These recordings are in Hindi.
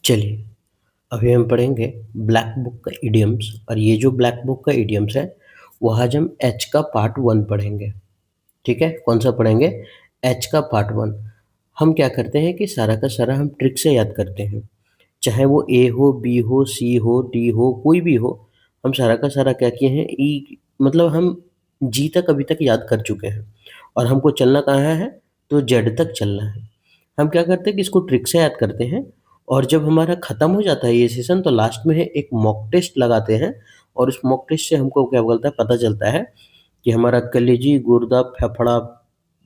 चलिए, अभी हम पढ़ेंगे ब्लैक बुक का इडियम्स। और ये जो ब्लैक बुक का इडियम्स है वो आज हम एच का पार्ट 1 पढ़ेंगे। ठीक है, कौन सा पढ़ेंगे? एच का पार्ट 1। हम क्या करते हैं कि सारा का सारा हम ट्रिक से याद करते हैं, चाहे वो ए हो, बी हो, सी हो, डी हो, कोई भी हो। हम सारा का सारा क्या किए हैं, ई मतलब हम जी तक अभी तक याद कर चुके हैं। और हमको चलना कहाँ है? तो जेड तक चलना है। हम क्या करते हैं कि इसको ट्रिक से याद करते हैं। और जब हमारा ख़त्म हो जाता है ये सेशन, तो लास्ट में है एक मॉक टेस्ट लगाते हैं। और उस मॉक टेस्ट से हमको क्या बोलता है, पता चलता है कि हमारा कलेजी, गुर्दा, फेफड़ा,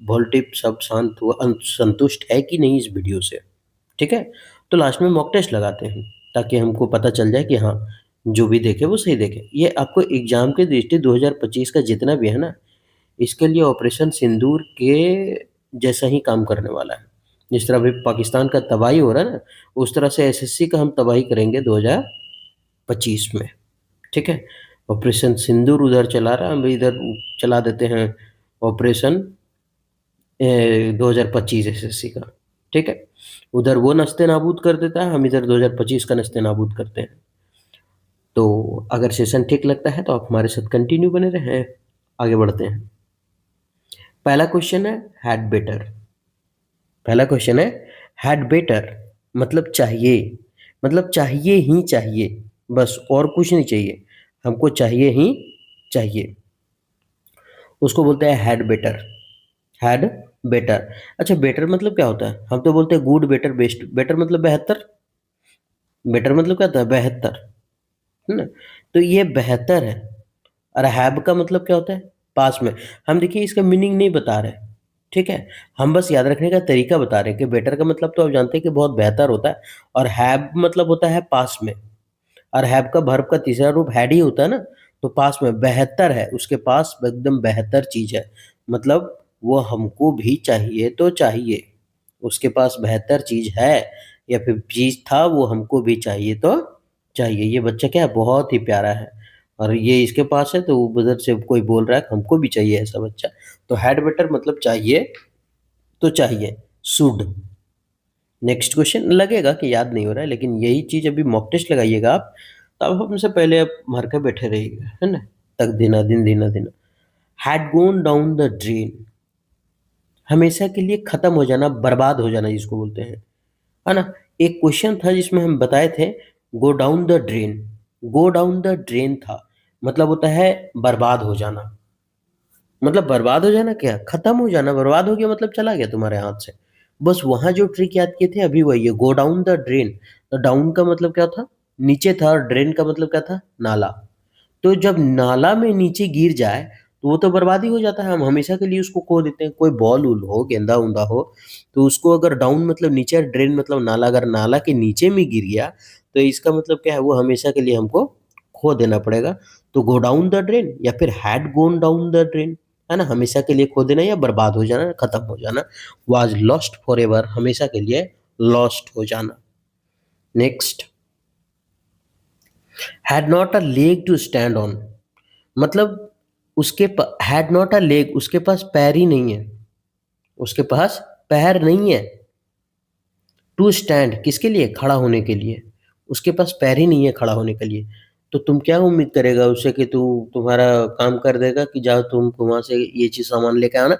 वोल्टिप सब शांत हुआ, संतुष्ट है कि नहीं इस वीडियो से। ठीक है, तो लास्ट में मॉक टेस्ट लगाते हैं ताकि हमको पता चल जाए कि हाँ, जो भी देखे वो सही देखे। ये आपको एग्जाम के दृष्टि 2025 का जितना भी है ना, इसके लिए ऑपरेशन सिंदूर के जैसा ही काम करने वाला है। जिस तरह अभी पाकिस्तान का तबाही हो रहा है ना, उस तरह से एसएससी का हम तबाही करेंगे 2025 में। ठीक है, ऑपरेशन सिंदूर उधर चला रहा है, हम इधर चला देते हैं ऑपरेशन 2025 एसएससी का। ठीक है, उधर वो नस्ते नाबूद कर देता है, हम इधर 2025 का नस्ते नाबूद करते हैं। तो अगर सेशन ठीक लगता है तो आप हमारे साथ कंटिन्यू बने रहें। आगे बढ़ते हैं। पहला क्वेश्चन है हैड बेटर। पहला क्वेश्चन है हैड बेटर मतलब चाहिए, मतलब चाहिए ही चाहिए, बस और कुछ नहीं चाहिए, हमको चाहिए ही चाहिए, उसको बोलते हैं हैड बेटर। Had better. अच्छा, बेटर मतलब क्या होता है? हम तो बोलते हैं गुड, बेटर, बेस्ट। बेटर मतलब बेहतर। बेटर मतलब क्या होता है? बेहतर, है ना? तो ये बेहतर है। और हैव का मतलब क्या होता है? पास में। हम देखिए इसका मीनिंग नहीं बता रहे, ठीक है, हम बस याद रखने का तरीका बता रहे हैं कि बेटर का मतलब तो आप जानते हैं कि बहुत बेहतर होता है। और हैव मतलब होता है पास में। और हैव का वर्ब का तीसरा रूप हैड ही होता है ना। तो पास में बेहतर है, उसके पास एकदम बेहतर चीज है, मतलब वो हमको भी चाहिए तो चाहिए, उसके पास बेहतर चीज है या फिर चीज था, वो हमको भी चाहिए तो चाहिए। ये बच्चा क्या है, बहुत ही प्यारा है। और ये इसके पास है तो उधर से कोई बोल रहा है कि हमको भी चाहिए ऐसा बच्चा। तो हैड बेटर मतलब चाहिए तो चाहिए, शुड। नेक्स्ट क्वेश्चन, लगेगा कि याद नहीं हो रहा है, लेकिन यही चीज अभी मॉक टेस्ट लगाइएगा आप, तो आप हमसे पहले आप मार के बैठे रहिएगा, है ना? तक दिना दिन दिना दिन। Had gone down the drain, हमेशा के लिए खत्म हो जाना, बर्बाद हो जाना जिसको बोलते हैं, है ना? एक क्वेश्चन था जिसमें हम बताए थे go down the drain. Go down the drain था, मतलब होता है बर्बाद हो जाना। मतलब बर्बाद हो जाना क्या, खत्म हो जाना, बर्बाद हो गया मतलब चला गया तुम्हारे हाथ से। बस वहां जो ट्रिक याद किए थे अभी वही है, गो डाउन द ड्रेन। तो डाउन का मतलब क्या था? नीचे था। और ड्रेन का मतलब क्या था? नाला। तो जब नाला में नीचे गिर जाए तो वो तो बर्बादी हो जाता है, हम हमेशा के लिए उसको खो देते हैं। कोई बॉल उल हो, गेंदा उंदा हो, तो उसको अगर डाउन मतलब नीचे, ड्रेन मतलब नाला, अगर नाला के नीचे में गिर गया तो इसका मतलब क्या है, वो हमेशा के लिए हमको खो देना पड़ेगा। तो गो डाउन द ड्रेन या फिर had gone down the drain, है ना? हमेशा के लिए खो देना या बर्बाद हो जाना, खत्म हो जाना। वाज लॉस्ट फॉर एवर, हमेशा के लिए लॉस्ट हो जाना। Next, had not a leg to stand on, मतलब उसके हैड नॉट अ लेग, उसके पास पैर ही नहीं है, उसके पास पैर नहीं है। टू स्टैंड किसके लिए? खड़ा होने के लिए। उसके पास पैर ही नहीं है खड़ा होने के लिए। तो तुम क्या उम्मीद करेगा उससे कि तू तुम्हारा काम कर देगा कि जाओ तुम वहां से ये चीज सामान लेके आना?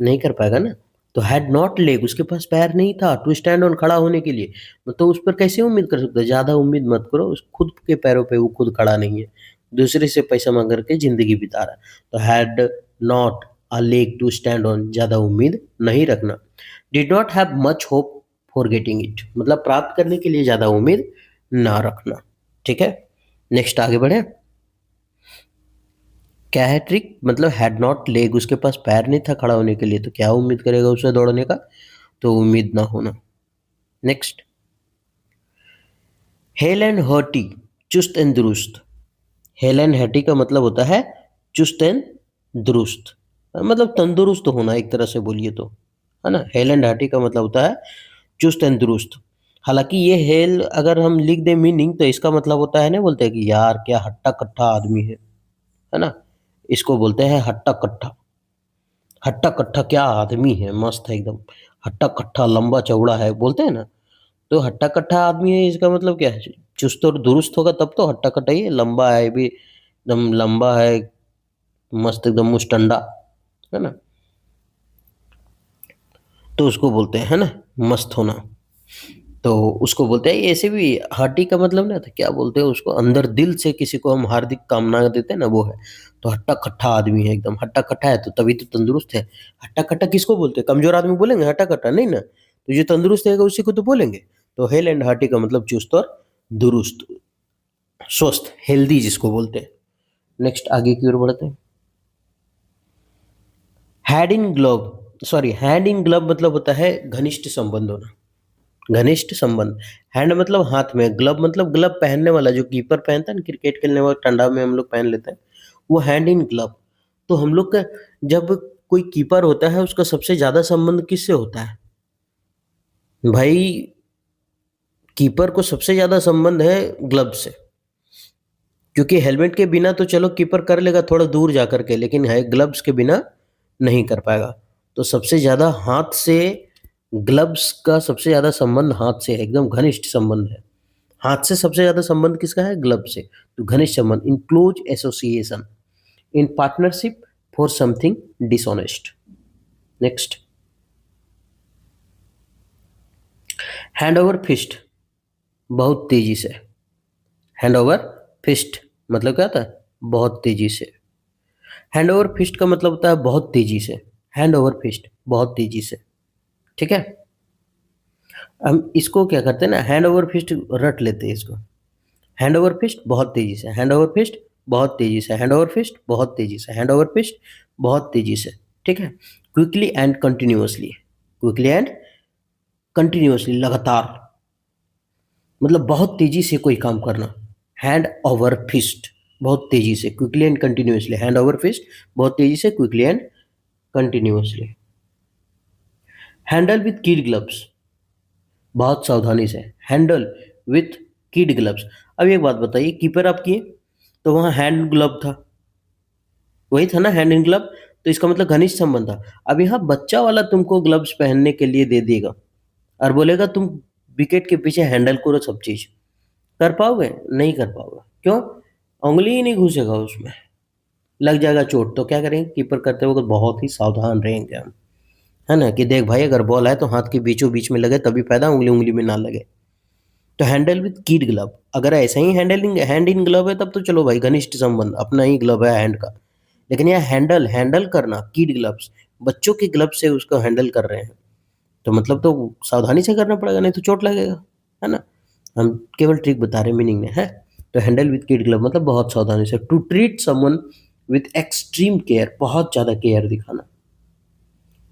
नहीं कर पाएगा ना। तो हैड नॉट लेग, उसके पास पैर नहीं था टू स्टैंड ऑन, खड़ा होने के लिए। तो उस पर कैसे उम्मीद कर सकते हो? ज्यादा उम्मीद मत करो, उस खुद के पैरों पे वो खुद खड़ा नहीं है, दूसरे से पैसा मांग करके जिंदगी बिता रहा है। तो had not a leg to stand on, ज्यादा उम्मीद नहीं रखना। Did not have much hope for getting it, मतलब प्राप्त करने के लिए ज्यादा उम्मीद ना रखना। ठीक है, नेक्स्ट आगे बढ़े। क्या है ट्रिक? मतलब हैड नॉट लेग, उसके पास पैर नहीं था खड़ा होने के लिए, तो क्या उम्मीद करेगा उससे दौड़ने का? तो उम्मीद ना होना। नेक्स्ट, हेल एंड हर्टी, चुस्त एंड दुरुस्त। हेल एंड हर्टी का मतलब होता है चुस्त एंड दुरुस्त, मतलब तंदुरुस्त होना एक तरह से बोलिए तो, है ना? हेल एंड हर्टी का मतलब होता है चुस्त एंड दुरुस्त। हालांकि ये हेल अगर हम लिख दें मीनिंग, तो इसका मतलब होता है ना, बोलते हैं कि यार क्या हट्टा कट्टा आदमी है ना? इसको बोलते हैं हट्टा कट्टा। हट्टा कट्टा क्या आदमी है, मस्त है एकदम, हट्टा कट्टा लंबा चौड़ा है, बोलते हैं ना। तो हट्टा-कट्टा आदमी है इसका मतलब क्या है? चुस्त और दुरुस्त होगा तब तो हट्टा-कट्टा ही है, लंबा है भी एकदम लंबा है, मस्त एकदम मुस्टंडा, है ना? तो उसको बोलते हैं, है ना? मस्त होना। तो उसको बोलते हैं ऐसे भी हट्टी का मतलब ना था क्या बोलते हैं उसको अंदर दिल से किसी को हम हार्दिक कामना देते हैं ना वो है। तो हट्टा-कट्टा आदमी है एकदम, हट्टा-कट्टा है तो तभी तो तंदुरुस्त है। हट्टा-कट्टा किसको बोलते हैं? कमज़ोर आदमी बोलेंगे हट्टा-कट्टा? नहीं ना। तो जो तंदुरुस्त रहेगा उसी को तो बोलेंगे। तो हेल एंड हार्टी का मतलब चुस्त और दुरुस्त, स्वस्थ, हेल्दी जिसको बोलते हैं। नेक्स्ट आगे की ओर बढ़ते हैं। हैंड इन ग्लव मतलब होता है घनिष्ठ संबंध होना। घनिष्ठ संबंध। हैंड मतलब हाथ में, ग्लव मतलब ग्लव पहनने वाला जो कीपर पहनता है ना क्रिकेट खेलने वक़्त ठंडा में हम लोग पहन लेते हैं, वो हैंड इन ग्लव। तो हम लोग का जब कोई कीपर होता है उसका सबसे ज़्यादा संबंध किससे होता है? भाई कीपर को सबसे ज़्यादा संबंध है ग्लव से। क्योंकि हेलमेट के बिना तो चलो कीपर कर लेगा थोड़ा दूर जा कर के, लेकिन है ग्लव्स के बिना नहीं कर पाएगा। तो सबसे ज़्यादा हाथ से ग्लव्स का सबसे ज़्यादा संबंध हाथ से है, एकदम घनिष्ठ संबंध है। हाथ से सबसे ज़्यादा संबंध किसका है? ग्लव से। तो घनिष्ठ संबंध, in close association, in partnership for something dishonest. Next, hand over fist, बहुत तेजी से। हैंड ओवर फिस्ट मतलब क्या होता है? बहुत तेजी से। हैंड ओवर फिस्ट का मतलब होता है बहुत तेजी से। हैंड ओवर फिस्ट बहुत तेजी से, ठीक है। हम इसको क्या करते हैं ना, हैंड ओवर फिस्ट रट लेते हैं इसको। हैंड ओवर फिस्ट बहुत तेजी से, हैंड ओवर फिस्ट बहुत तेजी से, हैंड ओवर फिस्ट बहुत तेजी से, हैंड ओवर फिस्ट बहुत तेजी से, ठीक है। Quickly and continuously, quickly and continuously लगातार, मतलब बहुत तेजी से कोई काम करना। हैंड ओवर फिस्ट बहुत तेजी से, quickly and continuously, hand over fist बहुत तेजी से, quickly and continuously. Handle with kid gloves, बहुत सावधानी से। Handle with kid gloves. अब एक बात बताइए, कीपर आप किए तो वहाँ हैंड ग्लव था, वही था ना हैंड इन ग्लव, तो इसका मतलब घनिष्ठ संबंध था। अब यहाँ बच्चा वाला तुमको ग्लव्स पहनने के लिए दे देगा और बोलेगा तुम विकेट के पीछे हैंडल करो सब चीज, कर पाओगे? नहीं कर पाओगे। क्यों? उंगली ही नहीं घुसेगा उसमें, लग जाएगा चोट। तो क्या करेंगे? कीपर करते वक्त बहुत ही सावधान रहेंगे हम, है ना, कि देख भाई अगर बॉल आए तो हाथ के बीचों बीच में लगे तभी फायदा, उंगली उंगली में ना लगे। तो हैंडल विद किड ग्लव, अगर ऐसा ही हैंडलिंग हैंड इन ग्लव है तब तो चलो भाई घनिष्ठ संबंध, अपना ही ग्लव है हैंड का। लेकिन यह हैंडल हैंडल करना, किड ग्लव्स, बच्चों के ग्लव से उसको हैंडल कर रहे हैं, तो मतलब तो सावधानी से करना पड़ेगा, नहीं तो चोट लगेगा, है ना। हम केवल ट्रिक बता रहे हैं, मीनिंग में है। तो हैंडल विद किड ग्लव मतलब बहुत सावधानी से, to treat someone with extreme care, बहुत ज़्यादा केयर दिखाना।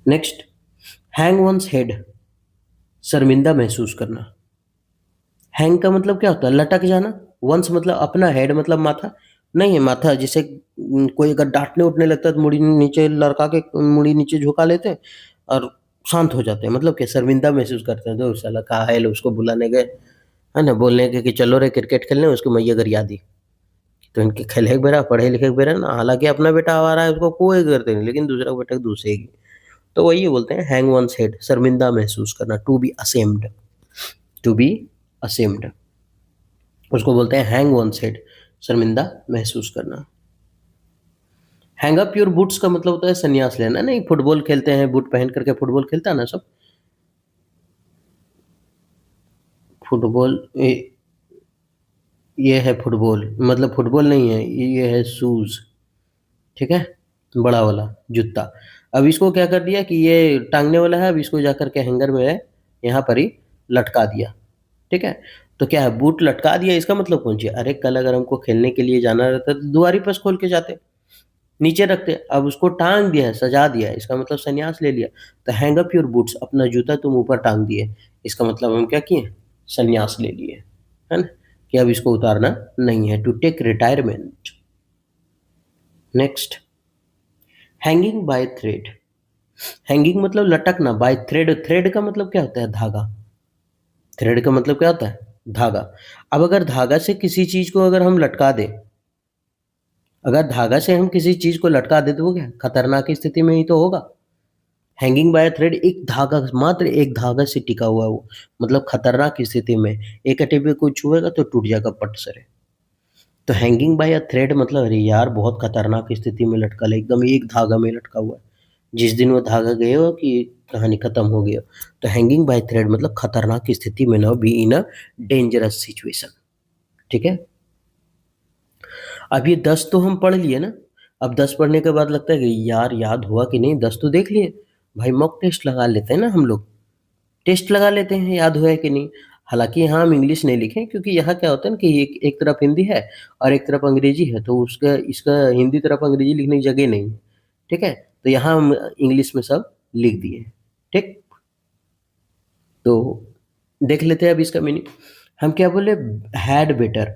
नेक्स्ट, हैंग वंस हेड, शर्मिंदा महसूस करना। हैंग का मतलब क्या होता है? लटक जाना। वंस मतलब अपना, हेड मतलब माथा, नहीं है माथा, जैसे कोई अगर डांटने उठने लगता है तो मुड़ी नीचे लड़का के मुड़ी नीचे झुका लेते हैं और शांत हो जाते हैं, मतलब क्या? शर्मिंदा महसूस करते हैं, तो साला कहा है लो उसको बुलाने गए, है ना, बोलने के कि चलो रे क्रिकेट खेलने, उसको मैया अगर याद ही, तो इनके खेले के बेरा पढ़े लिखे के बेरा ना, हालांकि अपना बेटा आ रहा है उसको कोई करते नहीं, लेकिन दूसरा बेटा दूसरे की। तो वही बोलते हैं हैंग वंस हेड, शर्मिंदा महसूस करना, to be ashamed, to be ashamed, उसको बोलते हैं हैंग वंस हेड, शर्मिंदा महसूस करना। हैंग अप योर बूट्स का मतलब होता है संन्यास लेना। नहीं, फुटबॉल खेलते हैं बूट पहन करके, फुटबॉल खेलता है ना सब, फुटबॉल ये है फुटबॉल, मतलब फुटबॉल नहीं है ये है शूज, ठीक है, बड़ा वाला जूता। अब इसको क्या कर दिया कि ये टांगने वाला है, अब इसको जा करके हैंगर में है यहाँ पर ही लटका दिया, ठीक है। तो क्या है, बूट लटका दिया, इसका मतलब कौन सी? अरे कल अगर हमको खेलने के लिए जाना रहता तो दुआरी पर खोल के जाते, नीचे रखते, अब उसको टांग दिया है, सजा दिया है, इसका मतलब संन्यास ले लिया। तो हैंग अप योर बूट्स, अपना जूता तुम ऊपर टांग दिए, इसका मतलब हम क्या किए? संन्यास ले लिए, है ना, कि अब इसको उतारना नहीं है, to take retirement. Next, hanging by thread. Hanging मतलब लटकना, बाय थ्रेड, थ्रेड का मतलब क्या होता है? धागा। थ्रेड का मतलब क्या होता है? धागा। अब अगर धागा से किसी चीज को अगर हम लटका दें, अगर धागा से हम किसी चीज को लटका दें तो वो क्या खतरनाक स्थिति में ही तो होगा, हैंगिंग बाय थ्रेड, एक धागा, मात्र एक धागा से टिका हुआ है वो, मतलब खतरनाक स्थिति में, एक अटे पे कोई छुएगा तो टूट जाएगा पट से। तो हैंगिंग बाय अ थ्रेड मतलब अरे यार बहुत खतरनाक स्थिति में लटका है, एकदम एक धागा में लटका हुआ है। जिस दिन वो धागा गया हो कि कहानी खत्म हो गया। तो हैंगिंग बाय थ्रेड मतलब खतरनाक स्थिति में ना, be in a dangerous situation. ठीक है, अब ये 10 तो हम पढ़ लिए ना। अब 10 पढ़ने के बाद लगता है कि यार याद हुआ कि नहीं, 10 तो देख लिए। भाई मॉक टेस्ट लगा लेते हैं ना हम लोग, टेस्ट लगा लेते हैं याद हुआ है कि नहीं। हालांकि यहाँ हम इंग्लिश नहीं लिखें, क्योंकि यहाँ क्या होता है ना कि एक तरफ हिंदी है और एक तरफ अंग्रेजी है, तो उसका इसका हिंदी तरफ अंग्रेजी लिखने की जगह नहीं है। ठीक है, तो यहाँ हम इंग्लिश में सब लिख दिए। ठीक, तो देख लेते हैं अब इसका मीनिंग। हम क्या बोले, हैड बेटर,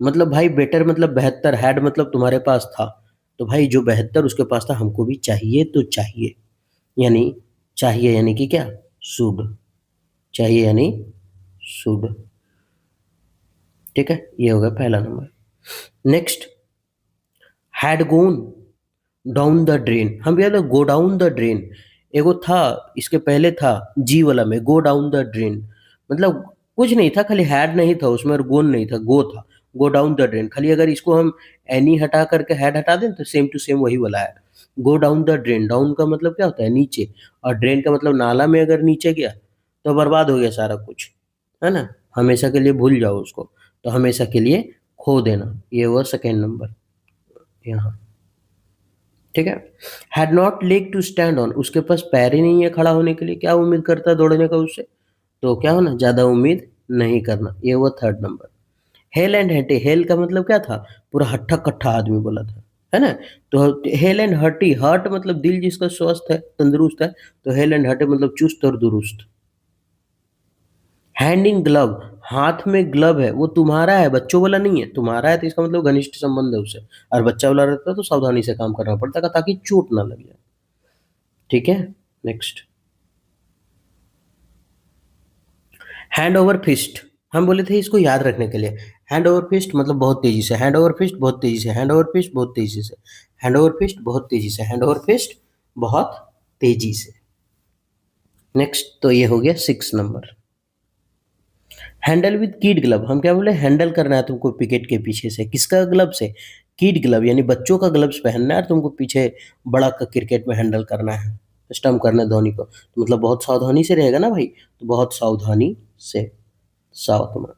मतलब भाई बेटर मतलब बेहतर, हैड मतलब तुम्हारे पास था, तो भाई जो बेहतर उसके पास था हमको भी चाहिए तो चाहिए, यानी चाहिए यानी कि क्या, शुड, चाहिए यानी शुड। ठीक है, ये होगा पहला नंबर। Next, had gone down the drain, हम क्या था, गो डाउन द ड्रेन, एगो था इसके पहले था जी वाला में, गो डाउन द ड्रेन, मतलब कुछ नहीं था, खाली हैड नहीं था उसमें और गोन नहीं था, गो था, गो डाउन द ड्रेन। खाली अगर इसको हम एनी हटा करके हैड हटा दें तो सेम टू सेम वही वाला है। Go down the drain, down का मतलब क्या होता है, नीचे, और ड्रेन का मतलब नाला में अगर नीचे गया तो बर्बाद हो गया सारा कुछ, है ना, हमेशा के लिए भूल जाओ उसको, तो हमेशा के लिए खो देना, ये हुआ सेकेंड नंबर यहाँ। ठीक है, had not leg to stand on, उसके पास पैर ही नहीं है खड़ा होने के लिए, क्या उम्मीद करता है दौड़ने का उससे, तो क्या होना, ज्यादा उम्मीद नहीं करना, ये हुआ third number. Hello and hearty, hello का मतलब क्या था, पूरा हट्ठा कट्ठा आदमी बोला था, है ना। तो हेल एंड हर्टी, हर्ट मतलब दिल जिसका स्वस्थ है, तंदुरुस्त है, तो हेल एंड हर्टी मतलब चुस्त और दुरुस्त। हैंड इन ग्लव, हाथ में ग्लव है, वो तुम्हारा है, बच्चों वाला नहीं है, तुम्हारा है, तो इसका मतलब घनिष्ठ संबंध है उससे, और बच्चा वाला रहता है तो सावधानी से काम करना पड़ता है ताकि चोट ना लग जाए। ठीक है, नेक्स्ट, हैंड ओवर फिस्ट, हम बोले थे इसको याद रखने के लिए, हैंड ओवर फिस्ट मतलब बहुत तेजी से, हैंड ओवर फिस्ट बहुत तेजी से, हैंड ओवर फिस्ट बहुत तेजी से, हैंड ओवर फिस्ट बहुत तेजी से, हैंड ओवर फिस्ट बहुत तेजी से। नेक्स्ट, तो ये हो गया 6 number. Handle with kid glove, हम क्या बोले, हैंडल करना है तुमको पिकेट के पीछे से, किसका ग्लव से, किड ग्लव, यानी बच्चों का ग्लव्स पहनना है और तुमको पीछे बड़ा का क्रिकेट में हैंडल करना है, स्टंप करना है धोनी को, तो मतलब बहुत सावधानी से रहेगा ना भाई, तो बहुत सावधानी से, सावधान।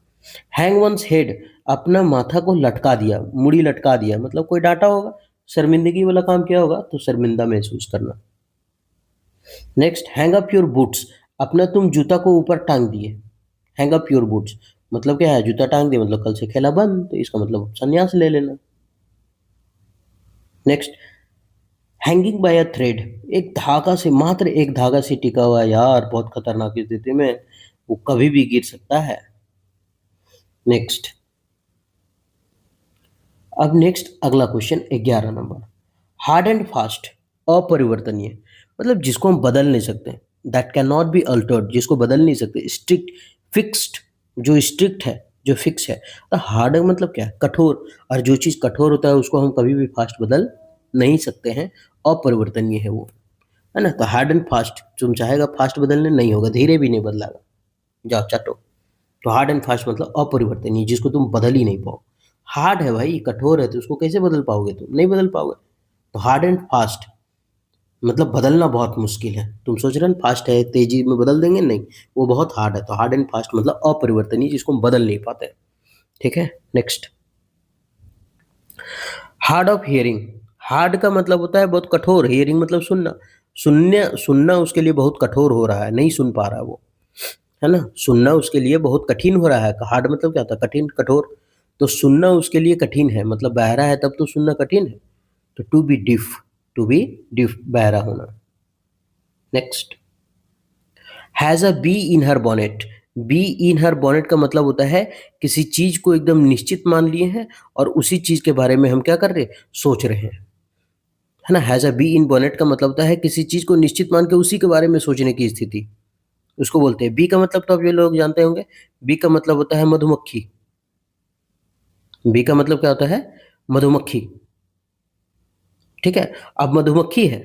हैंग वंस हेड, अपना माथा को लटका दिया, मुड़ी लटका दिया, मतलब कोई डांटा होगा, शर्मिंदगी वाला काम किया होगा तो शर्मिंदा महसूस करना। Next, hang up your boots, अपना तुम जूता को ऊपर टांग दिए, हैंग अप योर बूट्स मतलब क्या है, जूता टांग दिए मतलब कल से खेला बंद, तो इसका मतलब संन्यास ले लेना। नेक्स्ट, हैंगिंग बाय अ थ्रेड, एक धागा से, मात्र एक धागा से टिका हुआ है यार, बहुत खतरनाक स्थिति में, वो कभी भी गिर सकता है। नेक्स्ट, अब नेक्स्ट अगला question 11 number, hard and fast, अपरिवर्तनीय, मतलब जिसको हम बदल नहीं सकते, that can not be altered, जिसको बदल नहीं सकते, स्ट्रिक्ट, फिक्स्ड, जो स्ट्रिक्ट है, जो फिक्स है, तो हार्ड मतलब क्या है, कठोर, और जो चीज़ कठोर होता है उसको हम कभी भी फास्ट बदल नहीं सकते हैं, अपरिवर्तनीय है वो, है ना। तो हार्ड एंड फास्ट, तुम चाहेगा फास्ट बदलने नहीं होगा, धीरे भी नहीं बदलागा, जाओ चाटो। तो हार्ड एंड फास्ट मतलब अपरिवर्तनीय, जिसको तुम बदल ही नहीं पाओ। हार्ड है भाई, कठोर है, तो उसको कैसे बदल पाओगे, तुम नहीं बदल पाओगे। तो हार्ड एंड फास्ट मतलब बदलना बहुत मुश्किल है, तुम सोच रहे हो फास्ट है तेजी में बदल देंगे, नहीं, वो बहुत हार्ड है, तो हार्ड एंड फास्ट मतलब अपरिवर्तनीय, जिसको हम बदल नहीं पाते। ठीक है, next, hard of hearing, hard का मतलब होता है बहुत कठोर, हियरिंग मतलब सुनना, सुनना उसके लिए बहुत कठोर हो रहा है, नहीं सुन पा रहा है वो, है ना, सुनना उसके लिए बहुत कठिन हो रहा है, हार्ड मतलब क्या होता है, कठिन, कठोर, तो सुनना उसके लिए कठिन है, मतलब बहरा है तब तो सुनना कठिन है, तो to be deaf, to be deaf बहरा होना। Next, has a bee in her bonnet, bee in her bonnet का मतलब होता है किसी चीज को एकदम निश्चित मान लिए हैं और उसी चीज के बारे में हम क्या कर रहे हैं, सोच रहे हैं, है ना। Has a bee in bonnet का मतलब होता है किसी चीज को निश्चित मान के उसी के बारे में सोचने की स्थिति, उसको बोलते हैं। बी का मतलब तो अब ये लोग जानते होंगे, बी का मतलब होता है मधुमक्खी, बी का मतलब क्या होता है, मधुमक्खी। ठीक है, अब मधुमक्खी है,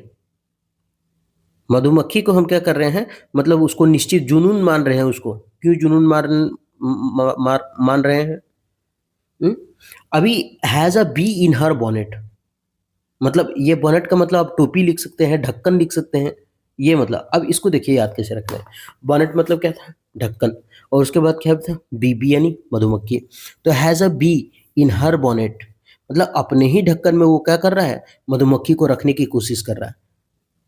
मधुमक्खी को हम क्या कर रहे हैं, मतलब उसको निश्चित जुनून मान रहे हैं उसको। क्यों जुनून मान रहे हैं? हुँ? अभी has a bee in her bonnet, मतलब ये बॉनेट का मतलब आप टोपी लिख सकते हैं, ढक्कन लिख सकते हैं, ये मतलब। अब इसको देखिए याद कैसे रखना है। बॉनेट मतलब क्या था? ढक्कन। और उसके बाद क्या था? बी यानी मधुमक्खी। तो has a bee in her bonnet, मतलब अपने ही ढक्कन में वो क्या कर रहा है? मधुमक्खी को रखने की कोशिश कर रहा है।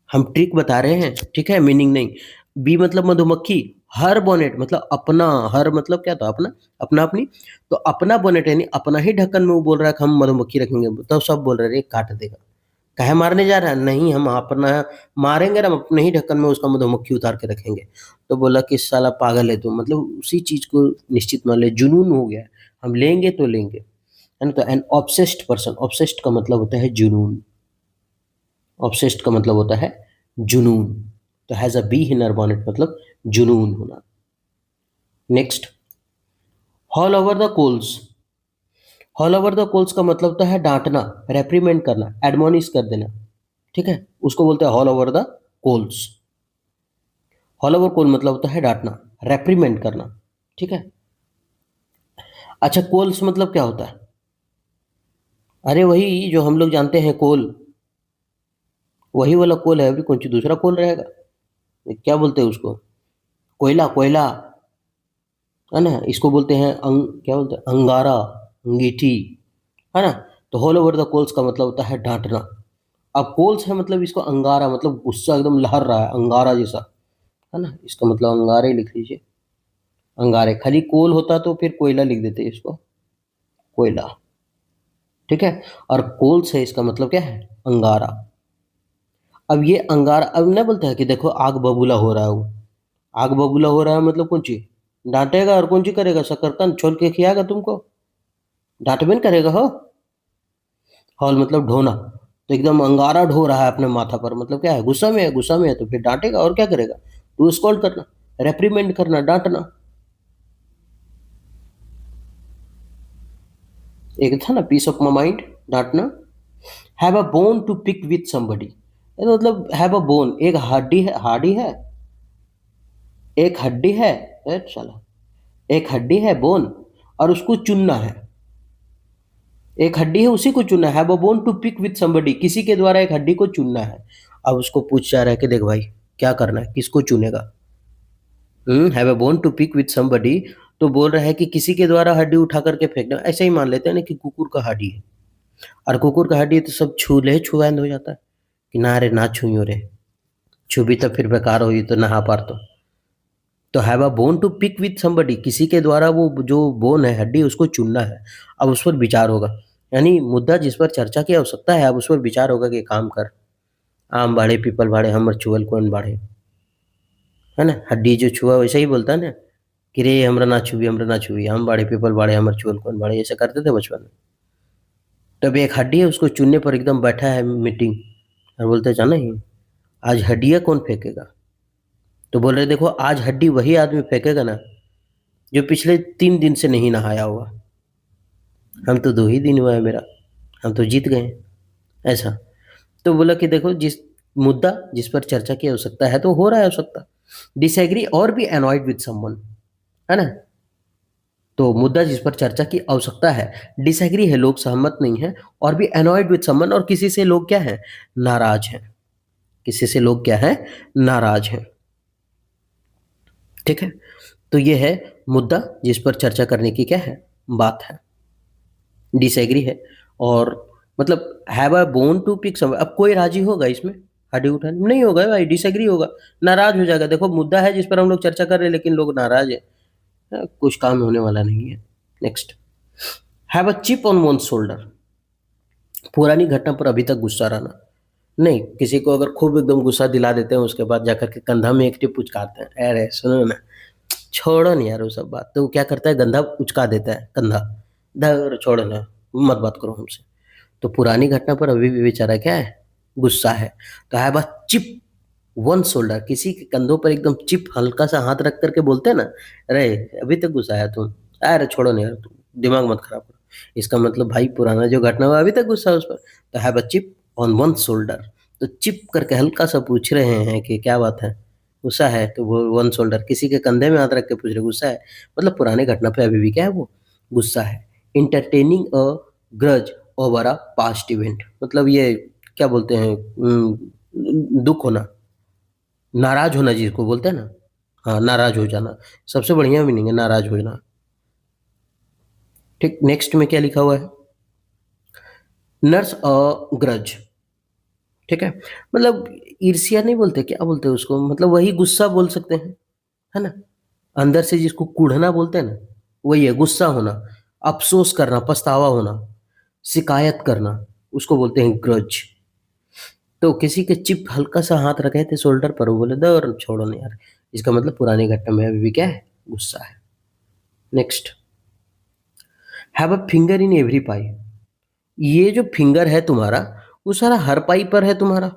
हम ट्रिक बता रहे हैं, ठीक है? मीनिंग नहीं। बी मतलब मधुमक्खी, हर बॉनेट मतलब अपना, हर मतलब क्या था? अपना, अपना-अपनी। तो अपना बॉनेट यानी अपना ही ढक्कन में वो बोल रहा है कि हम मधुमक्खी रखेंगे, तो सब बोल रहे हैं, "अरे! काट देगा।" काहे मारने जा रहा है? नहीं, हम अपना मारेंगे ना, हम अपने ही ढक्कन में उसका मधुमक्खी उतार के रखेंगे। तो बोला कि साला पागल है तू, मतलब उसी चीज़ को निश्चित मान ले, जुनून हो गया है। हम लेंगे तो लेंगे, है ना? तो एन ऑब्सेस्ड पर्सन, ऑब्सेस्ड का मतलब होता है जुनून। ऑब्सेस्ड का मतलब होता है जुनून। तो has a bee in her bonnet मतलब जुनून होना। Next, haul over the coals. Haul over the coals का मतलब होता है डाँटना, रेप्रिमेंड करना, एडमॉनिश कर देना, ठीक है? उसको बोलते हैं haul over the coals. Haul over coal मतलब होता है डाँटना, रेप्रिमेंड करना, ठीक है? अच्छा, कोल्स मतलब क्या होता है? अरे वही जो हम लोग जानते हैं कोल, वही वाला कोल है, अभी कौन सी दूसरा कोल रहेगा? ये क्या बोलते हैं उसको? कोयला, कोयला, है ना? इसको बोलते हैं क्या बोलते हैं? अंगारा, अंगीठी, है ना? तो ऑल ओवर द कोल्स का मतलब होता है डाँटना। अब कोल्स है मतलब इसको अंगारा, मतलब गुस्सा एकदम लहर रहा है, अंगारा जैसा, है ना? इसका मतलब अंगारे लिख लीजिए, अंगारे। खाली कोल होता तो फिर कोयला लिख देते इसको, कोयला, ठीक है? और कोल्स है इसका मतलब क्या है? अंगारा। अब ये अंगारा अब ना बोलता है कि देखो आग बबूला हो रहा है वो। आग बबूला हो रहा है मतलब कौन चीज़? डाँटेगा और कौन सी करेगा? शकरकंद छोल के खिलाएगा तुमको? डाँटबे न करेगा हो। हौल मतलब ढोना, तो एकदम अंगारा ढो रहा है अपने माथा पर, मतलब क्या है? गुस्सा में है तो फिर डाँटेगा और क्या करेगा? टू स्कोल्ड करना, रेप्रिमेंड करना, डाँटना। एक था ना पीस ऑफ माइंड, डाँटना। Have a bone to pick with somebody, ये तो मतलब हैव अ बोन, एक हड्डी है, एक हड्डी है, साला, एक हड्डी है बोन, और उसको चुनना है। एक हड्डी है उसी को चुनना है, have a bone to pick with somebody, किसी के द्वारा एक हड्डी को चुनना है। अब उसको पूछ जा रहा है कि देख भाई, क्या करना है? किसको चुनेगा? Have a bone to pick with somebody, तो बोल रहा है कि किसी के द्वारा हड्डी उठा करके फेंकना। ऐसे ही मान लेते हैं ना कि कुकुर का हड्डी है, और कुकुर का हड्डी तो सब छू ले छुआंद हो जाता है कि ना रे ना छुइयो रे, छुबी तो फिर बेकार होई तो नहा पार तो have a bone to pick with somebody, किसी के द्वारा वो जो बोन है, हड्डी, उसको चुनना है। अब उस पर विचार होगा, यानी मुद्दा जिस पर चर्चा की आवश्यकता है, अब उस पर विचार होगा कि काम कर, आम बाड़े पीपल बाड़े हमर छुअल कौन बाड़े, है ना? हड्डी जो छुआ वैसे ही बोलता है ना कि रे हमरा ना छुई, हम बाड़े पीपल बाड़े हमर छुअल कौन बाड़े, ऐसा करते थे बचपन में। तब एक हड्डी है उसको चुनने पर एकदम बैठा है मीटिंग, और बोलते हैं जाना ही, आज हड्डियाँ कौन फेंकेगा? तो बोल रहे देखो आज हड्डी वही आदमी फेंकेगा ना जो पिछले 3 दिन से नहीं नहाया होगा। हम तो 2 ही दिन हुआ है मेरा, हम तो जीत गए, ऐसा। तो बोला कि देखो मुद्दा जिस पर चर्चा की आवश्यकता है तो हो रहा है आवश्यकता। डिसएग्री और बी अनॉयड विद समवन, है ना? तो मुद्दा जिस पर चर्चा की आवश्यकता है, डिसएग्री है, लोग सहमत नहीं हैं, और भी अनॉयड विद समवन, और किसी से लोग क्या हैं? नाराज़ हैं। किसी से लोग क्या हैं? नाराज़ हैं। ठीक है? तो ये है मुद्दा जिस पर चर्चा करने की क्या है? बात है। डिसएग्री है, और मतलब have a bone to pick some, अब कोई राज़ी होगा इसमें हड्डी उठाने में? नहीं होगा भाई, डिसएग्री होगा, नाराज़ हो जाएगा। देखो मुद्दा है जिस पर हम लोग चर्चा कर रहे हैं लेकिन लोग नाराज़ हैं, कुछ काम होने वाला नहीं है। Next, have a chip on one's shoulder, पुरानी घटना पर अभी तक गुस्सा रहना। नहीं, किसी को अगर खूब एकदम गुस्सा दिला देते हैं उसके बाद जाकर के कंधा में एक टिप उचकाते हैं, अरे सुनो ना, छोड़ो ना यार वो सब बात। तो वो क्या करता है, गंधा उचका देता है कंधा, धर छोड़ो ना, मत बात करो हमसे। तो पुरानी घटना पर अभी भी बेचारा क्या है? गुस्सा है। तो have a chip one shoulder, किसी के कंधों पर एकदम चिप हल्का सा हाथ रख करके बोलते हैं ना, अरे अभी तक गुस्सा है तुम, अरे छोड़ो ना यार, तुम दिमाग मत खराब करो। इसका मतलब भाई पुराना जो घटना हुआ अभी तक गुस्सा है उस पर। तो have a chip on one shoulder, तो चिप करके हल्का सा पूछ रहे हैं कि क्या बात है, गुस्सा है? तो वो वन शोल्डर किसी के कंधे में हाथ रख के पूछ रहे गुस्सा है, मतलब पुरानी घटना पे अभी भी क्या है वो गुस्सा है। Entertaining a grudge over a past event, मतलब ये क्या बोलते हैं, दुख होना, नाराज होना जिसको बोलते हैं ना। हाँ, नाराज हो जाना सबसे बढ़िया मीनिंग है, नाराज हो जाना। ठीक, नेक्स्ट में क्या लिखा हुआ है, नर्स अ ग्रज। ठीक है, मतलब ईर्ष्या नहीं बोलते, क्या बोलते हैं उसको, मतलब वही गुस्सा बोल सकते हैं, है ना। अंदर से जिसको कूढ़ना बोलते हैं ना, वही है गुस्सा होना, अफसोस करना, पछतावा होना, शिकायत करना, उसको बोलते हैं ग्रज। तो किसी के चिप हल्का सा हाथ रखे थे शोल्डर पर, वो बोले दो और छोड़ो नहीं यार, इसका मतलब पुरानी घटना में अभी भी क्या है, गुस्सा है। Next, have a finger in every pie. ये जो फिंगर है तुम्हारा, वो सारा हर पाई पर है तुम्हारा।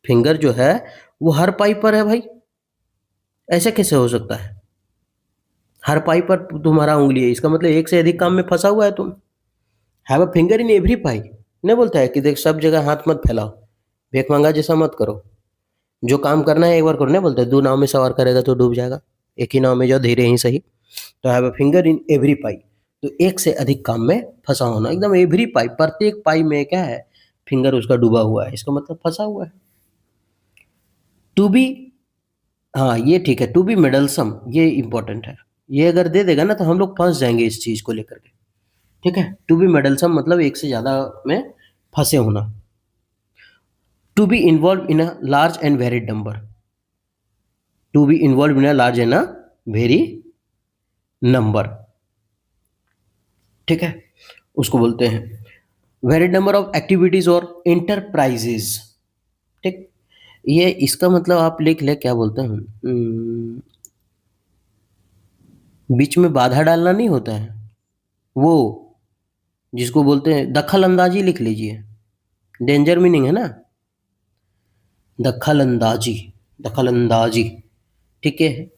फिंगर जो है वो हर पाई पर है भाई, ऐसे कैसे हो सकता है? हर पाई पर तुम्हारा उंगली है, इसका मतलब एक से अधिक काम में फंसा हुआ है तुम। Have a finger in every pie नहीं बोलता है कि देख सब जगह हाथ मत फैलाओ, भीख मांगा जैसा मत करो, जो काम करना है एक बार करो। नहीं बोलते दो नाव में सवार करेगा तो डूब जाएगा, एक ही नाव में जाओ धीरे ही सही। तो have a finger in every pie, तो एक से अधिक काम में फंसा होना, एकदम एवरी पाई, प्रत्येक पाई में क्या है, फिंगर उसका डूबा हुआ है, इसका मतलब फंसा हुआ है। टू बी, हाँ ये ठीक है, टू बी मेडलसम ये इंपॉर्टेंट है। ये अगर दे देगा ना तो हम लोग फंस जाएंगे इस चीज को लेकर के। ठीक है, टू बी मेडलसम मतलब एक से ज्यादा में फंसे होना। To be involve in a large and varied number, to be involve in a large and a very number. ठीक है, उसको बोलते हैं वेरिड नंबर ऑफ एक्टिविटीज और इंटरप्राइजेज। ठीक, ये इसका मतलब आप लिख ले, क्या बोलते हैं, बीच में बाधा डालना नहीं होता है वो, जिसको बोलते हैं दखल अंदाजी, लिख लीजिए, डेंजर मीनिंग है ना, दखल अंदाजी, दखल अंदाजी। ठीक है,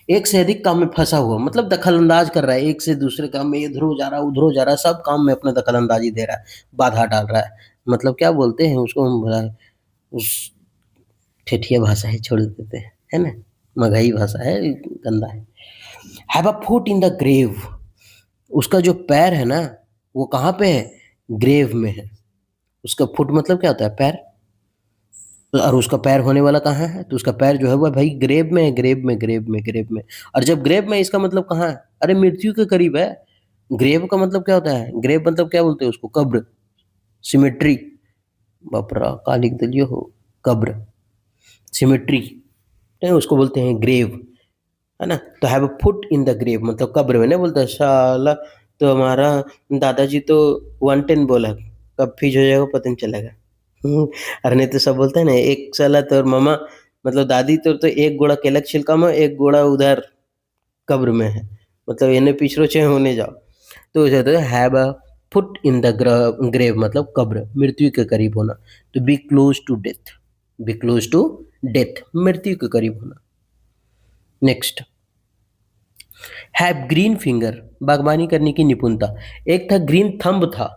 एक से अधिक काम में फंसा हुआ मतलब दखल अंदाज कर रहा है, एक से दूसरे काम में इधर हो जा रहा है उधर हो जा रहा है, सब काम में अपना दखल अंदाजी दे रहा है, बाधा डाल रहा है। मतलब क्या बोलते हैं उसको, हम उस ठेठिया भाषा है, छोड़ देते हैं, है ना, मगही भाषा है, गंदा है। Have a foot in the grave, उसका जो पैर है ना वो कहाँ पे है, ग्रेव में है। उसका फुट मतलब क्या होता है, पैर, और उसका पैर होने वाला कहाँ है, तो उसका पैर जो है वो भाई ग्रेव में है, ग्रेव में, ग्रेव में, ग्रेव में। और जब ग्रेव में, इसका मतलब कहाँ है, अरे मृत्यु के करीब है। ग्रेव का मतलब क्या होता है, ग्रेव मतलब क्या बोलते हैं उसको, कब्र, सिमेट्री, बापरा का लिख दिलियो हो, कब्र, सिमेट्री, उसको बोलते हैं ग्रेव, है ना। तो have a foot in the grave मतलब कब्र में, नहीं बोलता साला तो हमारा दादाजी तो 110 बोला, कब फ्यूज हो जाएगा पता नहीं चलेगा। अरे नहीं तो सब बोलते हैं ना, एक साला तो मामा, मतलब दादी तो एक गोड़ा केला के छिलका में, एक गोड़ा उधर कब्र में है, मतलब इन्हें पिछड़ो चाहे होने जाओ। तो उसे तो have a foot in the grave मतलब कब्र, मृत्यु के करीब होना। To be close to death, be close to death, मृत्यु के करीब होना। नेक्स्ट, हैव ग्रीन फिंगर, बागवानी करने की निपुणता। एक था ग्रीन थंब था,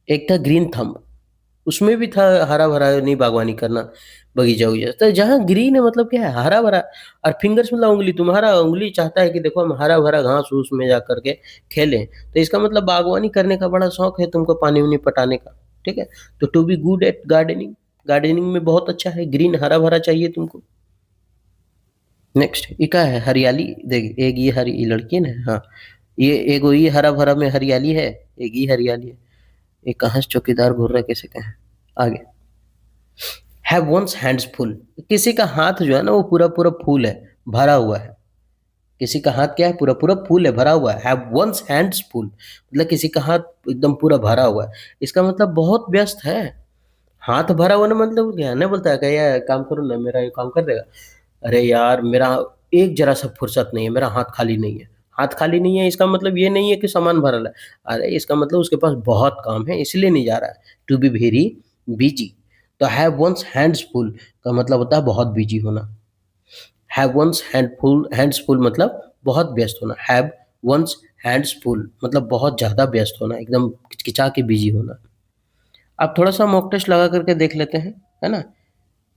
एक था ग्रीन थंब, उसमें भी था हरा भरा, नहीं बागवानी करना, बगीचा उगीचा, तो जहाँ ग्रीन है मतलब क्या है, हरा भरा। और फिंगर्स मतलब उंगली, तुम्हारा उंगली चाहता है कि देखो हम हरा भरा घास फूस में जा करके खेलें, तो इसका मतलब बागवानी करने का बड़ा शौक है तुमको, पानी उनी पटाने का। ठीक है, तो to be good at gardening, gardening में बहुत अच्छा है, ग्रीन हरा भरा चाहिए तुमको। नेक्स्ट, ये क्या है, हरियाली, देख एक ये हरी, ये लड़की है ना, हाँ, ये एक ये हरा भरा में हरियाली है, एक ये हरियाली है, ये कहाँ से चौकीदार घूर रहा है, कैसे कहें। आगे, हैव वंस हैंड्स फुल, किसी का हाथ जो है ना वो पूरा पूरा फूल है, भरा हुआ है। किसी का हाथ क्या है, पूरा पूरा फूल है, भरा हुआ है। हैव वंस हैंड्स फुल मतलब किसी का हाथ एकदम पूरा भरा हुआ है, इसका मतलब बहुत व्यस्त है। हाथ भरा हुआ ना मतलब क्या, नहीं बोलता है कि यार काम करो ना, मेरा ये काम कर देगा, अरे यार मेरा एक जरा सा फुर्सत नहीं है, मेरा हाथ खाली नहीं है। हाथ खाली नहीं है इसका मतलब ये नहीं है कि सामान भरल है, अरे इसका मतलब उसके पास बहुत काम है इसलिए नहीं जा रहा है। टू बी वेरी बिजी, तो हैव वंस हैंड्स फुल का मतलब होता है बहुत बिजी होना। Have one's handful, hands full मतलब बहुत व्यस्त होना। हैव वंस हैंड्स फुल मतलब बहुत ज़्यादा व्यस्त होना, एकदम किचकिचा के बिजी होना। अब थोड़ा सा मॉक टेस्ट लगा करके देख लेते हैं, है ना?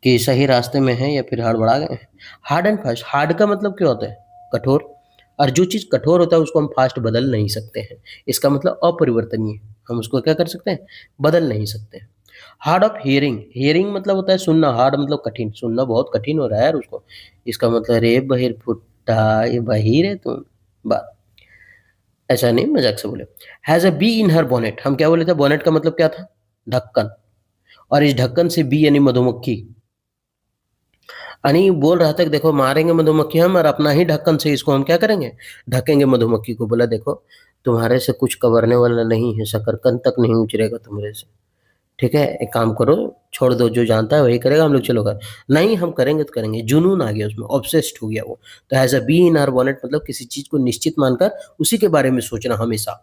कि सही रास्ते में हैं या फिर हड़बड़ा गए हैं। हार्ड एंड फास्ट, हार्ड का मतलब क्या होता है? कठोर। और जो चीज़ कठोर होता है उसको हम फास्ट बदल नहीं सकते हैं। इसका मतलब अपरिवर्तनीय, हम उसको क्या कर सकते हैं? बदल नहीं सकते हैं। हार्ड ऑफ हियरिंग, हियरिंग मतलब होता है सुनना, हार्ड मतलब कठिन, सुनना बहुत कठिन हो रहा है यार उसको। इसका मतलब रे बहिर फुट्टा, ये बहिर है तुम, बा ऐसा नहीं, मजाक से बोले। Has a bee in her bonnet, हम क्या बोले थे? बोनेट का मतलब क्या था? ढक्कन। और इस ढक्कन से बी यानी मधुमक्खी, यानी बोल रहा था कि देखो मारेंगे मधुमक्खी हम, और अपना ही ढक्कन से इसको हम क्या करेंगे? ढकेंगे मधुमक्खी को। बोला देखो तुम्हारे से कुछ कवरने वाला नहीं है, शकरकंद तक नहीं उचरेगा तुम्हारे से। ठीक है, एक काम करो, छोड़ दो, जो जानता है वही करेगा, हम लोग चलो घर। नहीं, हम करेंगे तो करेंगे, जुनून आ गया उसमें, ऑब्सेस्ड हो गया वो। तो has a bee in her wallet मतलब किसी चीज़ को निश्चित मानकर उसी के बारे में सोचना हमेशा।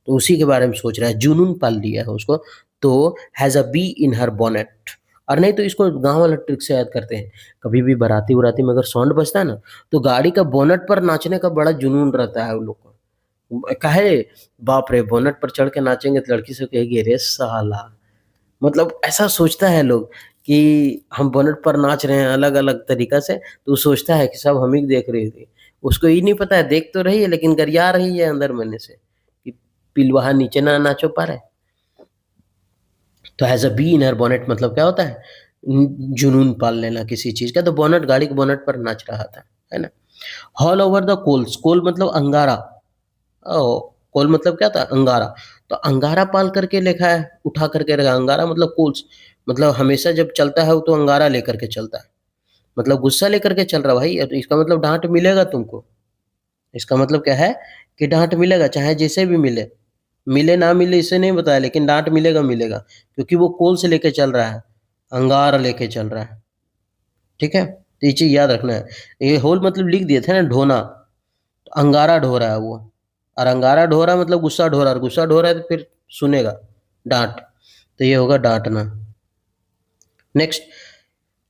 तो उसी के बारे में सोच रहा है, जुनून पाल लिया है उसको। तो has a bee in her bonnet. और नहीं तो इसको गाँव वाला ट्रिक से याद करते हैं। कभी भी बाराती-वराती में अगर साउंड बजता है ना, तो गाड़ी का बोनेट पर नाचने का बड़ा जुनून रहता है उन लोग को। काहे? बाप रे! बोनेट पर चढ़ के नाचेंगे तो लड़की सब कहेगी, "अरे साला!" मतलब ऐसा सोचता है लोग कि हम बोनट पर नाच रहे हैं अलग-अलग तरीका से, तो वो सोचता है कि सब हम ही को देख रही थी। उसको ये नहीं पता है, देख तो रही है लेकिन गरिया रही है अंदर मने से कि पिलुआ नीचे ना नाचो पारे। तो as a bee in her bonnet मतलब क्या होता है? जुनून पाल लेना किसी चीज़ का। तो बोनेट, गाड़ी के बोनेट पर नाच रहा था, है ना? ऑल ओवर द कोल्स, कोल मतलब अंगारा। ओ, कोल मतलब क्या था? अंगारा। तो अंगारा पाल करके लिखा है, उठा करके रखा, अंगारा मतलब कोल्स। मतलब हमेशा जब चलता है वो तो अंगारा लेकर के चलता है। मतलब गुस्सा लेकर के चल रहा है भाई, तो इसका मतलब डाँट मिलेगा तुमको। इसका मतलब क्या है? कि डाँट मिलेगा, चाहे जैसे भी मिले। मिले ना मिले इसे नहीं बताया, लेकिन डाँट मिलेगा, मिलेगा। क्योंकि वो कोल से लेके चल रहा है, अंगार लेके चल रहा है। ठीक है? तो ये चीज़ याद रखना है। ये होल मतलब लिख दिए थे ना, ढोना। तो अंगारा ढो रहा है वो। और अंगारा ढो रहा है मतलब गुस्सा ढो रहा है, और गुस्सा ढो रहा है तो फिर सुनेगा डाँट। तो ये होगा डाँटना। Next,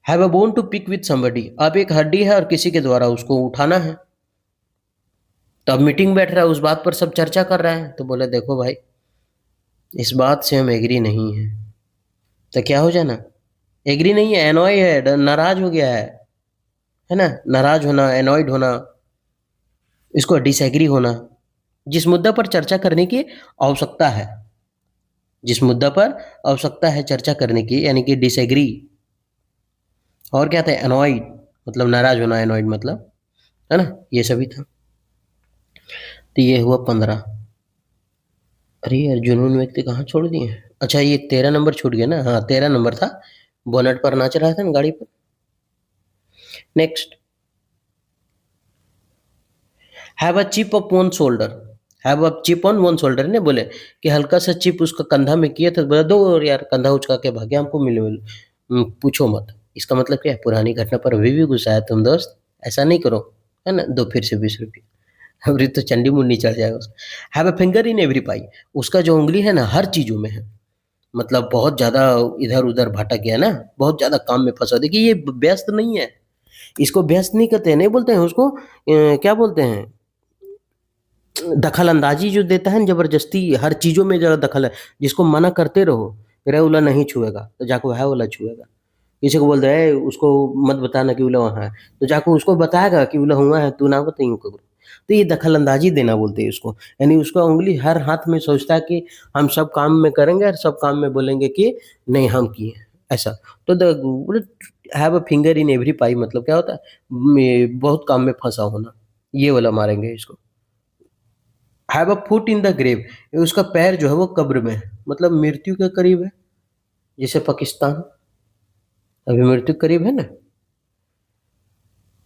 have a bone to pick with somebody. अब एक हड्डी है और किसी के द्वारा उसको उठाना है। तो अब मीटिंग बैठ रहा है, उस बात पर सब चर्चा कर रहे हैं। तो बोले देखो भाई, इस बात से हम एग्री नहीं हैं। तो क्या हो जाना? एग्री नहीं है, एनॉय है, नाराज हो गया है ना? नाराज होना, एनॉयड होना, इसको डिसएग्री होना। जिस मुद्दा पर चर्चा करने की आवश्यकता है, जिस मुद्दा पर आवश्यकता है चर्चा करने की, यानी कि डिसएग्री। और क्या था? एनॉयड मतलब नाराज होना, एनॉयड मतलब, है ना? ये सभी था। तो ये हुआ 15। अरे यार, जुनून व्यक्ति कहाँ छोड़ दिए हैं? अच्छा, ये 13 नंबर छूट गया ना? हाँ, 13 नंबर था, बोनट पर नाच रहा था ना गाड़ी पर। Next, have a chip of one shoulder. Have a chip on one shoulder ने बोले कि हल्का सा चिप उसका कंधा में किया था, तो बोला दो यार, कंधा उचका के भागे, हमको मिले मिले। पूछो मत। इसका मतलब क्या है? पुरानी घटना पर अभी भी गुस्सा है तुम दोस्त, ऐसा नहीं करो, है ना? दो फिर से 20 रुपये। अभी तो चंडी मुंडी चढ़ जाएगा उसका। Have a finger in every pie, उसका जो उंगली है ना हर चीजों में है। मतलब बहुत ज़्यादा इधर-उधर भटक गया ना, बहुत ज़्यादा काम में फँसा। देखिए ये व्यस्त नहीं है, इसको व्यस्त नहीं कहते हैं, नहीं बोलते हैं उसको क्या बोलते हैं? दखल-अंदाज़ी जो देता है ना ज़बरदस्ती हर चीज़ों में ज़रा दखल है, जिसको मना करते रहो, रे वाला नहीं छुएगा, तो जाके है वाला छुएगा। किसी को बोल दे ए उसको मत बताना कि वो वहाँ है, तो जाके उसको बताएगा कि वो हुआ है, तू ना बताइयो ककरो। तो ये दखल-अंदाज़ी देना बोलते हैं इसको, यानी उसका उँगली हर हाथ में सोचता है कि हम सब काम में करेंगे और सब काम में बोलेंगे कि नहीं हम किए हैं, ऐसा। तो have a finger in every pie मतलब क्या होता है? बहुत काम में फँसा होना, ये वाला मारेंगे इसको। Have a foot in the grave, उसका पैर जो है वो कब्र में है, मतलब मृत्यु के करीब है। जैसे पाकिस्तान अभी मृत्यु के करीब है ना।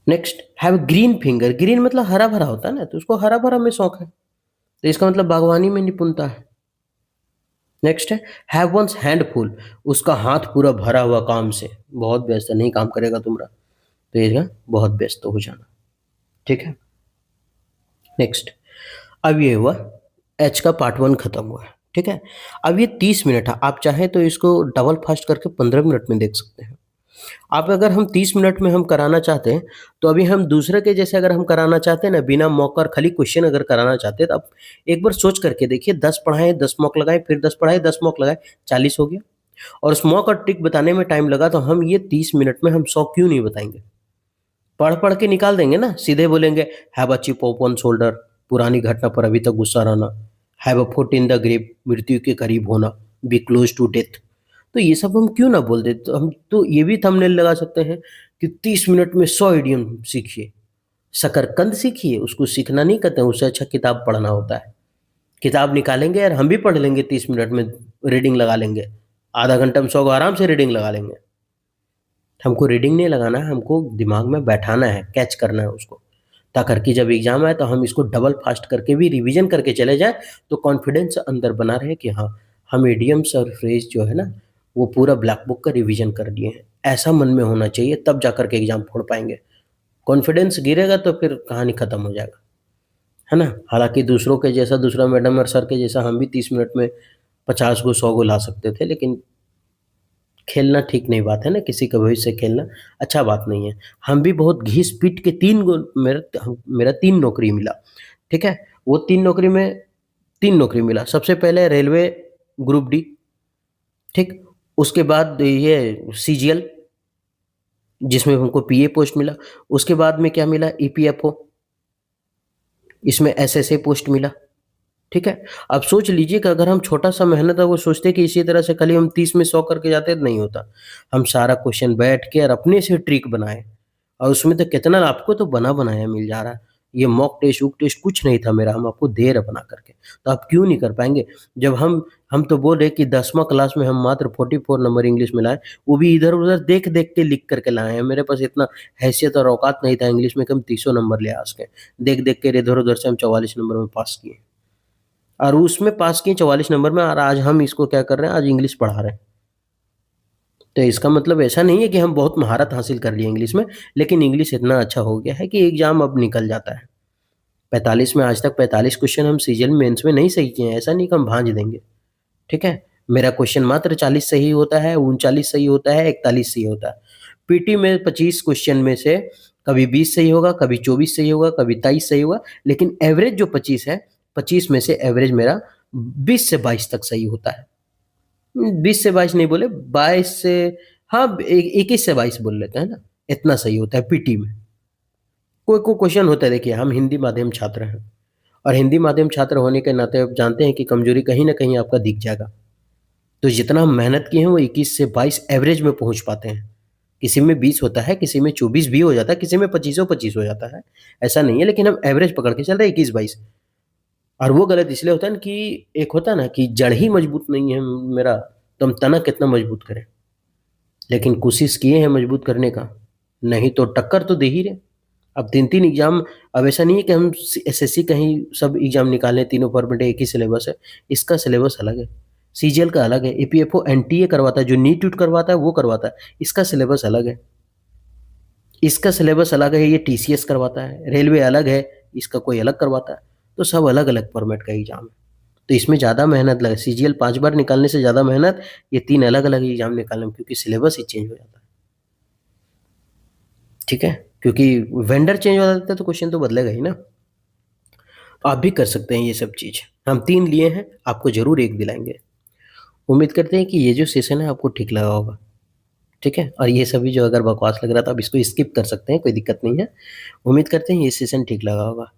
Next, have green finger, green मतलब हरा भरा होता है ना, तो उसको हरा भरा में शौक है, तो इसका मतलब बागवानी में निपुणता है। नेक्स्ट है, हैव वंस हैंड फुल, उसका हाथ पूरा भरा हुआ काम से, बहुत व्यस्त है, नहीं काम करेगा तुम्हारा, तो ये बहुत व्यस्त हो जाना। ठीक है। नेक्स्ट, अब ये हुआ, एच का पार्ट 1 खत्म हुआ है। ठीक है। अब ये 30 मिनट है, आप चाहें तो इसको डबल फास्ट करके 15 मिनट में देख सकते हैं। आप अगर हम 30 मिनट में हम कराना चाहते हैं, तो अभी हम दूसरे के जैसे अगर हम कराना चाहते हैं ना, बिना मॉक और खाली क्वेश्चन अगर कराना चाहते हैं, तो आप एक बार सोच करके देखिए, 10 पढ़ाएँ, 10 मॉक लगाएँ, फिर 10 पढ़ाएँ, 10 मॉक लगाएँ, 40 हो गया। और स्मॉक और ट्रिक बताने में टाइम लगा तो हम ये 30 मिनट में हम 100 क्यों नहीं बताएँगे? पढ़-पढ़ के निकाल देंगे ना, सीधे बोलेंगे have a chip of one shoulder, पुरानी घटना पर अभी तक गुस्सा रहना, have a foot in the grave, मृत्यु के करीब होना, बी क्लोज टू डेथ। तो ये सब हम क्यों ना बोल दें? तो हम तो ये भी थंबनेल लगा सकते हैं कि 30 मिनट में 100 इडियम सीखिए। शकरकंद सीखिए, उसको सीखना नहीं कहते हैं, उससे अच्छा किताब पढ़ना होता है। किताब निकालेंगे और हम भी पढ़ लेंगे 30 मिनट में, रीडिंग लगा लेंगे। आधा घंटा में 100 को आराम से रीडिंग लगा लेंगे। हमको रीडिंग नहीं लगाना है, हमको दिमाग में बैठाना है, कैच करना है उसको। ताकर कि जब एग्ज़ाम आए तो हम इसको डबल फास्ट करके भी रिवीजन करके चले जाएँ, तो कॉन्फिडेंस अंदर बना रहे कि हाँ, हम इडियम्स और फ्रेज़ जो है ना, वो पूरा ब्लैक बुक का रिवीजन कर लिए हैं। ऐसा मन में होना चाहिए, तब जाकर के एग्ज़ाम फोड़ पाएँगे। कॉन्फिडेंस गिरेगा तो फिर कहानी खत्म हो जाएगा, है ना? हालाँकि दूसरों के जैसा, दूसरा मैडम और सर के जैसा हम भी 30 मिनट में 50 गो 100 गो ला सकते थे, लेकिन खेलना ठीक नहीं बात है ना, किसी का भविष्य खेलना अच्छा बात नहीं है। हम भी बहुत घिस-पिट के 3 गो मेरा 3 नौकरी मिला, ठीक है? वो 3 नौकरी में 3 नौकरी मिला। सबसे पहले रेलवे ग्रुप डी, ठीक? उसके बाद ये सीजीएल, जिसमें हमको पीए पोस्ट मिला। उसके बाद में क्या मिला? ईपीएफओ, इसमें एसएसए पोस्ट मिला। ठीक है? अब सोच लीजिए कि अगर हम छोटा-सा मेहनत है वो सोचते कि इसी तरह से खाली हम 30 में 100 करके जाते तो नहीं होता। हम सारा क्वेश्चन बैठ के और अपने से ट्रिक बनाए और उसमें तो कितना आपको तो बना-बनाया मिल जा रहा है। ये मॉक टेस्ट, वूक टेस्ट कुछ नहीं था मेरा, हम आपको दे रहे बना करके। तो आप क्यों नहीं कर पाएँगे? जब हम तो बोल रहे कि 10वाँ क्लास में हम मात्र 44 नंबर इंग्लिश में लाए, वो भी इधर-उधर देख-देख के लिख कर के लाए हैं। मेरे पास इतना हैसियत और औकात नहीं था इंग्लिश में कि हम 30 नंबर ले आ सकें। देख-देख के इधर-उधर से हम 44 नंबर में पास किए। और उसमें पास किए 44 नंबर में और आज हम इसको क्या कर रहे हैं, आज इंग्लिश पढ़ा रहे हैं। तो इसका मतलब ऐसा नहीं है कि हम बहुत महारत हासिल कर लिए इंग्लिश में, लेकिन इंग्लिश इतना अच्छा हो गया है कि एग्ज़ाम अब निकल जाता है। 45 में आज तक 45 क्वेश्चन हम सीजीएल मेंस में नहीं सही किए हैं, ऐसा नहीं कि हम भांज देंगे, ठीक है? मेरा क्वेश्चन मात्र 40 सही होता है, 39 सही होता है, 41 सही होता है। पीटी में 25 क्वेश्चन में से कभी 20 सही होगा, कभी 24 सही होगा, कभी 23 सही होगा, लेकिन एवरेज जो 25 है, 25 में से एवरेज मेरा 20 से 22 तक सही होता है। 20 से 22 नहीं बोले, 22 से हाँ, 21 से 22 बोल लेते हैं ना, इतना सही होता है पीटी में। कोई-कोई क्वेश्चन होता है, देखिए हम हिंदी माध्यम छात्र हैं और हिंदी माध्यम छात्र होने के नाते आप जानते हैं कि कमज़ोरी कहीं न कहीं आपका दिख जाएगा। तो जितना हम मेहनत किए हैं वो 21 से 22 एवरेज में पहुँच पाते हैं। किसी में 20 होता है, किसी में 24 भी हो जाता है, किसी में 25 हो जाता है। ऐसा नहीं है, लेकिन हम एवरेज पकड़ के चल रहे हैं 21-22। और वो गलत इसलिए होता है ना कि एक होता है ना कि जड़ ही मजबूत नहीं है मेरा, तो हम तना कितना मजबूत करें। लेकिन कोशिश किए हैं मजबूत करने का, नहीं तो टक्कर तो दे ही रहे। अब 3-3 एग्ज़ाम, अब ऐसा नहीं है कि हम एसएससी का ही सब एग्ज़ाम निकालें, तीनों फॉर्मेट एक ही सिलेबस है। इसका सिलेबस अलग है, सीजीएल का अलग है, ईपीएफओ एनटीए करवाता है, जो नीट वीट करवाता है वो करवाता है, इसका सिलेबस अलग है। इसका सिलेबस अलग है, ये टीसीएस करवाता है, रेलवे अलग है, इसका कोई अलग करवाता है। तो सब अलग-अलग फॉर्मेट का एग्ज़ाम है। तो इसमें ज़्यादा मेहनत लगे, सीजीएल 5 बार निकालने से ज़्यादा मेहनत ये 3 अलग-अलग एग्ज़ाम निकालने में, क्योंकि सिलेबस ही चेंज हो जाता है। ठीक है? क्योंकि वेंडर चेंज हो जाता है तो क्वेश्चन तो बदलेगा ही ना। तो आप भी कर सकते हैं ये सब चीज़। हम 3 लिए हैं, आपको ज़रूर 1 दिलाएँगे। उम्मीद करते हैं कि ये जो सेशन है आपको ठीक लगा होगा। ठीक है? और ये सभी जो अगर बकवास लग रहा था, आप इसको स्किप कर सकते हैं, कोई दिक्कत नहीं है। उम्मीद करते हैं ये सेशन ठीक लगा होगा।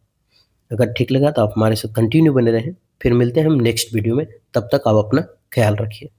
अगर ठीक लगा तो आप हमारे साथ कंटिन्यू बने रहें। फिर मिलते हैं हम नेक्स्ट वीडियो में, तब तक आप अपना ख़्याल रखिए।